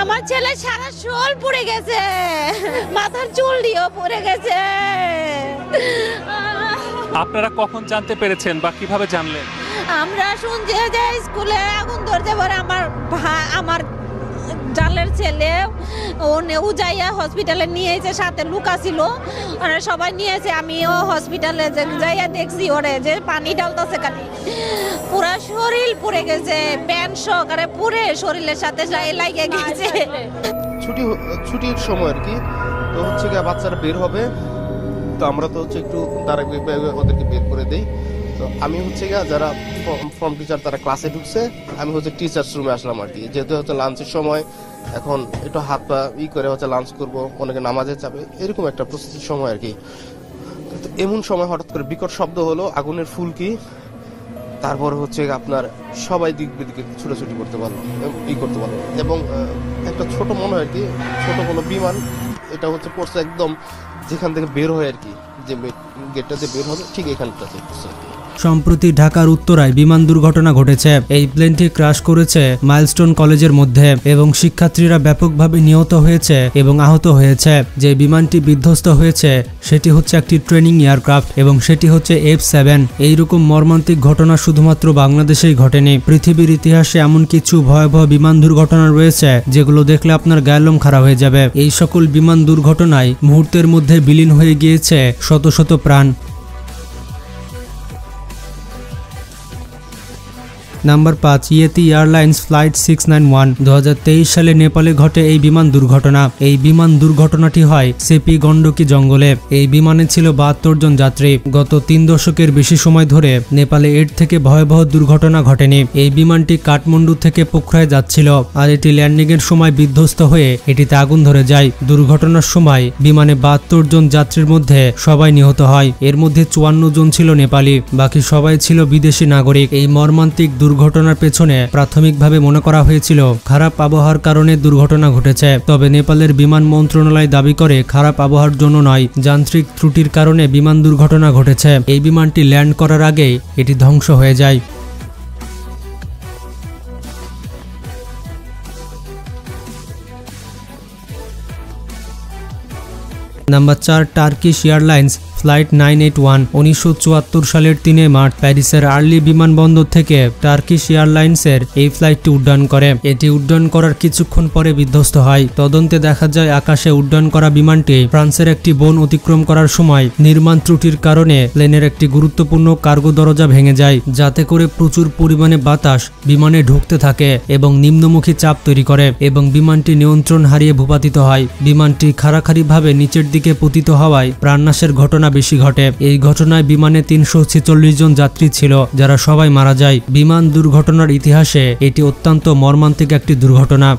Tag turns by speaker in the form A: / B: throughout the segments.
A: আমার ছেলে সারা শোল পুড়ে গেছে, মাথার চুল দিয়েও পুড়ে গেছে।
B: আপনারা কখন জানতে পেরেছেন বা কিভাবে জানলেন?
A: আমরা শুনছি যে স্কুলে আগুন ধরতে পারে, আমার জালের ছেলে ও যাইয়া হসপিটালে নিয়েছে, সাথে লুকা ছিল, ওরা সবাই নিয়েছে। আমিও হসপিটালে যাইয়া দেখছি ওরে যে পানি ঢালতেছে, কানি পুরা শরীর পুড়ে গেছে, প্যান্ট সহকারে পুড়ে শরীরের সাথে লাগে গেছে।
C: ছুটির সময় আর কি, তো হচ্ছে গিয়ে বাচ্চারা বের হবে, তো আমরা তো হচ্ছে একটু ওদেরকে বের করে দেই। তো আমি হচ্ছে গিয়ে যারা ফর্ম টিচার তারা ক্লাসে ঢুকছে, আমি হচ্ছে টিচার্স রুমে আসলাম আর কি, যেহেতু হচ্ছে লাঞ্চের সময়, এখন একটু হাত পা করে হচ্ছে লাঞ্চ করবো, অনেকে নামাজে যাবে, এরকম একটা প্রস্তুতির সময় আর কি। তো এমন সময় হঠাৎ করে বিকট শব্দ হলো, আগুনের ফুলকি, তারপর হচ্ছে আপনার সবাই দিক বিদিকে ছুটাছুটি করতে পারলো, করতে পারলো, এবং একটা ছোট মনে হয় আর কি, ছোট কোনো বিমান, এটা হচ্ছে পড়ছে একদম যেখান থেকে বের হয় আর কি, যে গেটটাতে বের হবে ঠিক এখানটাতে পড়ছে আর কি।
D: সম্প্রতি ঢাকার উত্তরায় বিমান দুর্ঘটনা ঘটেছে। এই প্লেনটি ক্রাশ করেছে মাইলস্টোন কলেজের মধ্যে এবং শিক্ষার্থীরা ব্যাপকভাবে নিহত হয়েছে এবং আহত হয়েছে। যে বিমানটি বিধ্বস্ত হয়েছে সেটি হচ্ছে একটি ট্রেনিং এয়ারক্রাফট এবং সেটি হচ্ছে F7। এইরকম মর্মান্তিক ঘটনা শুধুমাত্র বাংলাদেশেই ঘটেনি, পৃথিবীর ইতিহাসে এমন কিছু ভয়াবহ বিমান দুর্ঘটনা রয়েছে যেগুলো দেখলে আপনার গায়ের লোম খাড়া হয়ে যাবে। এই সকল বিমান দুর্ঘটনায় মুহূর্তের মধ্যে বিলীন হয়ে গিয়েছে শত শত প্রাণ। Number 5, Yeti airlines flight 691। 2023 সালে নেপালে ঘটে এই বিমান দুর্ঘটনা। এই বিমান দুর্ঘটনাটি হয় সেপি গন্ডকি জঙ্গলে। এই বিমানে ছিল 72 জন যাত্রী। গত 3 দশকের বেশি সময় ধরে নেপালে এর থেকে ভয়াবহ দুর্ঘটনা ঘটেনি। এই বিমানটি কাঠমান্ডু থেকে পোখরায় যাচ্ছিল, আর এটি ল্যান্ডিং এর সময় বিধ্বস্ত হয়ে এটিতে আগুন ধরে যায়। দুর্ঘটনার সময় বিমানে 72 জন যাত্রীর মধ্যে সবাই নিহত হয়। এর মধ্যে 54 জন ছিল নেপালি, বাকি সবাই ছিল বিদেশি নাগরিক। এই মর্মান্তিক দুর্ঘটনার পেছনে প্রাথমিকভাবে মনে করা হয়েছিল খারাপ আবহাওয়ার কারণে দুর্ঘটনা ঘটেছে, তবে নেপালের বিমান মন্ত্রণালয় দাবি করে খারাপ আবহাওয়ার জন্য নয়, যান্ত্রিক ত্রুটির কারণে বিমান দুর্ঘটনা ঘটেছে। এই বিমানটি ল্যান্ড করার আগেই এটি ধ্বংস হয়ে যায়। Number 4, Turkish airlines flight 981। 1974 সালের 3 মার্চ প্যারিসের আর্লি বিমানবন্দর থেকে টার্কিশ এয়ারলাইন্সের এই ফ্লাইটটি উড্ডয়ন করে। এটি উড্ডয়ন করার কিছুক্ষণ পরে বিধ্বস্ত হয়। তদন্তে দেখা যায় আকাশে উড্ডয়ন করা বিমানটি ফ্রান্সের একটি বন অতিক্রম করার সময় নির্মাণ ত্রুটির কারণে প্লেনের একটি গুরুত্বপূর্ণ কার্গো দরজা ভেঙে যায়, যাতে করে প্রচুর পরিমাণে বাতাস বিমানে ঢুকতে থাকে এবং নিম্নমুখী চাপ তৈরি করে এবং বিমানটি নিয়ন্ত্রণ হারিয়ে ভূপাতিত হয়। বিমানটি খাড়াখাড়িভাবে নিচের দিকে পতিত হওয়ায় প্রাণনাশের ঘটনা বেশি ঘটে। এই ঘটনায় বিমানে 346 জন যাত্রী ছিল, যারা সবাই মারা যায়। বিমান দুর্ঘটনার ইতিহাসে এটি অত্যন্ত মর্মান্তিক একটি দুর্ঘটনা।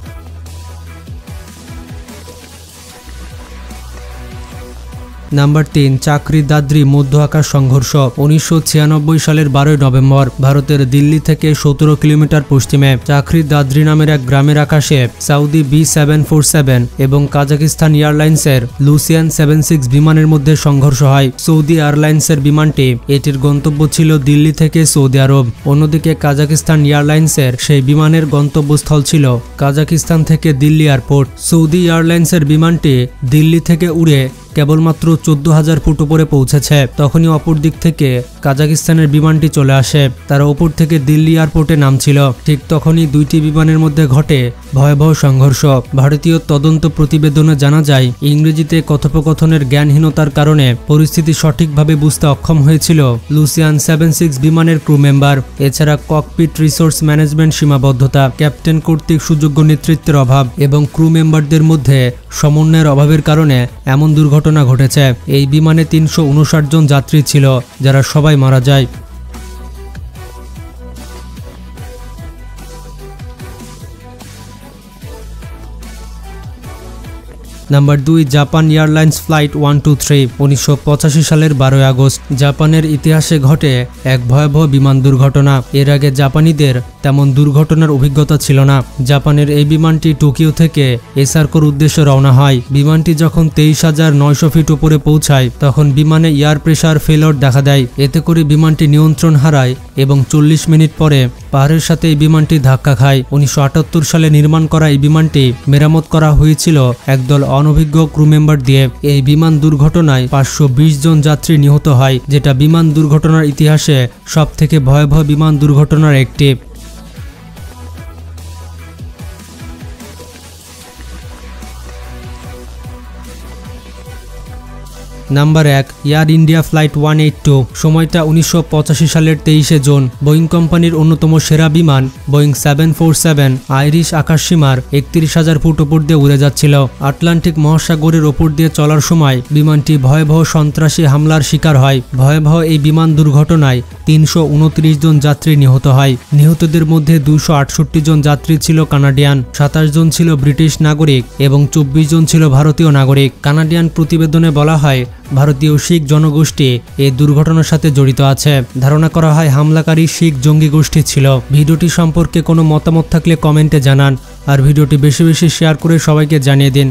D: নাম্বার 3, চাকরি দাদ্রি মধ্য আকাশ সংঘর্ষ। 1996 সালের 12 নভেম্বর ভারতের দিল্লি থেকে 17 কিলোমিটার পশ্চিমে চাকরি দাদ্রি নামের এক গ্রামের আকাশে সাউদি B747 এবং কাজাকিস্তান এয়ারলাইন্সের লুসিয়ান 76 বিমানের মধ্যে সংঘর্ষ হয়। সৌদি এয়ারলাইন্সের বিমানটি এটির গন্তব্য ছিল দিল্লি থেকে সৌদি আরব, অন্যদিকে কাজাকিস্তান এয়ারলাইন্সের সেই বিমানের গন্তব্যস্থল ছিল কাজাকিস্তান থেকে দিল্লি এয়ারপোর্ট। সৌদি এয়ারলাইন্সের বিমানটি দিল্লি থেকে উড়ে কেবলমাত্র 14,000 ফুট উপরে পৌঁছেছে। তখনই অপর দিক থেকে কাজাকিস্তানের বিমানটি চলে আসে, তারা ওপর থেকে দিল্লি এয়ারপোর্টে নামছিল। ঠিক তখনই দুইটি বিমানের মধ্যে ঘটে ভয়াবহ সংঘর্ষ। ভারতীয় তদন্ত প্রতিবেদনে জানা যায় ইংরেজিতে কথোপকথনের জ্ঞানহীনতার কারণে পরিস্থিতি সঠিকভাবে বুঝতে অক্ষম হয়েছিল লুসিয়ান 76 বিমানের ক্রু মেম্বার। এছাড়া ককপিট রিসোর্স ম্যানেজমেন্ট সীমাবদ্ধতা, ক্যাপ্টেন কর্তৃক সুযোগ্য নেতৃত্বের অভাব এবং ক্রু মেম্বারদের মধ্যে সমন্বয়ের অভাবের কারণে এমন দুর্ঘটনা ঘটেছে। এই বিমানে 359 জন যাত্রী ছিল, যারা সবাই মারা যায়। Number 2, Japan airlines flight 123। 1985 সালের 12 আগস্ট জাপানের ইতিহাসে ঘটে এক ভয়াবহ বিমান দুর্ঘটনা। এর আগে জাপানিদের তেমন দুর্ঘটনার অভিজ্ঞতা ছিল না। জাপানের এই বিমানটি টোকিও থেকে এসার্কোর উদ্দেশ্যে রওনা হয়। বিমানটি যখন 23,900 ফিট উপরে পৌঁছায় তখন বিমানে এয়ার প্রেসার ফেলর দেখা দেয়। এতে করে বিমানটি নিয়ন্ত্রণ হারায় এবং 40 মিনিট পরে পাহাড়ের সাথে এই বিমানটি ধাক্কা খায়। 1978 সালে নির্মাণ করা এই বিমানটি মেরামত করা হয়েছিল একদল অনভিজ্ঞ ক্রু মেম্বার দিয়ে। এই বিমান দুর্ঘটনায় 520 জন যাত্রী নিহত হয়, যেটা বিমান দুর্ঘটনার ইতিহাসে সবথেকে ভয়াবহ বিমান দুর্ঘটনার একটি। Number 1, air India flight 182। সময়টা 1985 সালের 23শে জুন। বোয়িং কোম্পানির অন্যতম সেরা বিমান বোয়িং 747 আইরিশ আকাশসীমার 31,000 ফুট ওপর দিয়ে উড়ে যাচ্ছিল। আটলান্টিক মহাসাগরের ওপর দিয়ে চলার সময় বিমানটি ভয়াবহ সন্ত্রাসী হামলার শিকার হয়। ভয়াবহ এই বিমান দুর্ঘটনায় 329 জন যাত্রী নিহত হয়। নিহতদের মধ্যে 268 জন যাত্রী ছিল কানাডিয়ান, 27 জন ছিল ব্রিটিশ নাগরিক এবং 24 জন ছিল ভারতীয় নাগরিক। কানাডিয়ান প্রতিবেদনে বলা হয় ভারতীয় শিখ জনগোষ্ঠী এই দুর্ঘটনার সাথে জড়িত আছে। ধারণা করা হয় হামলাকারী শিখ জঙ্গি গোষ্ঠী ছিল। ভিডিওটি সম্পর্কে কোনো মতামত থাকলে কমেন্টে জানান আর ভিডিওটি বেশি বেশি শেয়ার করে সবাইকে জানিয়ে দিন।